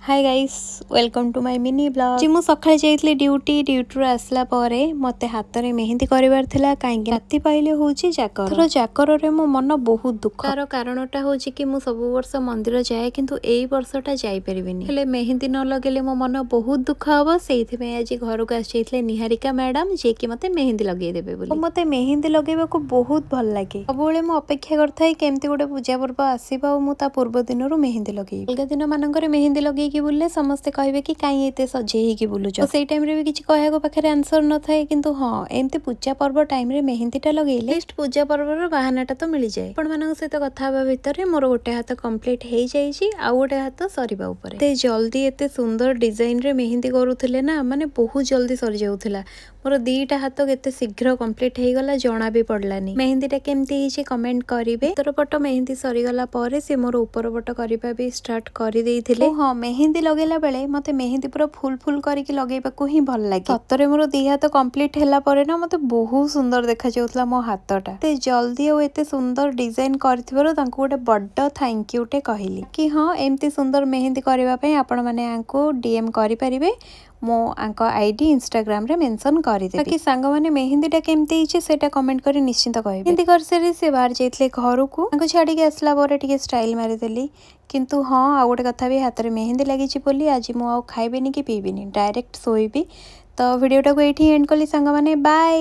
Hi guys welcome to my mini blog जी मु सकाळे जाइतली ड्यूटी आसला परे मते हाथ रे मेहंदी करिवार थिला काहेकि राति पाइले होउची जाकर थरो जाकर रे मो मन बहुत दुख तार कारणटा होउची कि मु सब वर्ष मंदिर जाए किंतु एई वर्षटा जाई परिबिनी हेले मेहंदी न लगेले मो मन बहुत दुख हबो सेइथि में आज घर को आछैतले निहारिका मैडम जे कि मते मेहंदी लगे देबे बोली मते मेहंदी लगेबा को बहुत भल लागे सबले मु अपेक्षा करथाई केमती गोटे पूजा पर्व आसीबा और मु ता पूर्व दिन रु मेहंदी लगे अलगा दिन मानकर मेहंदी लगे बुले समस्ते कहे कि कहीं एते सजे ही बुलुच तो सेई टाइम रे भी किछि कहया पाखे आंसर न थाए किंतु हाँ एमती पूजा पर्व टाइम रे मेहंदीटा लगेले लिस्ट पूजा पर्वर बाहानाटा तो मिल जाए आपण मानक सहित कथा हबा भितर मोर गोटे हाथ कंप्लीट हो जाइछि आ गोटे हाथ सरीबा ऊपर ते जल्दी एते सुंदर डिजाइन रे मेहंदी करूथिले ना माने बहुत जल्दी सरी जाउथिला मोर दीटा हाथ केते शीघ्र कंप्लीट हो गला जना भी पड़लानी मेहंदीटा केमती हिचे कमेंट करिवे उत्तर पट मेहंदी सरी गला परे से मोर ऊपर पट करिबा भी स्टार्ट करि देइथिले हां मेहंदी लगेला बेले मते मेहंदी पूरा फुल फुल करके लगेबाकू ही भल लागे सतरे मोर दी हाथ कंप्लीट हैला परे ना मते बहुत सुंदर देखा जाउतला मो हाथटा ते जल्दी और एते सुंदर डिजाइन करथिबारो तांको गोटे बड्ड थैंक यू टे कहिली कि हां एमती सुंदर मेहंदी करबा पई आपण माने आंको डीएम करि परिबे मो आंको आईडी इंस्टाग्राम रे मेंशन करि देबी बाकी सांग माने मेहंदीटा केमती हिचे सेटा कमेंट करी निश्चित कहबे मेहंदी कर से से बाहर जाइतले घर को आंको छाडी के असला परे टिके स्टाइल मारि देली किंतु हाँ आ गोटे कथा भी हाथ में मेहंदी लगी बोली आज मु खाइबेनी कि पीबिनी डायरेक्ट सोईबी तो वीडियोटा को एठी एंड कली सांग माने बाय।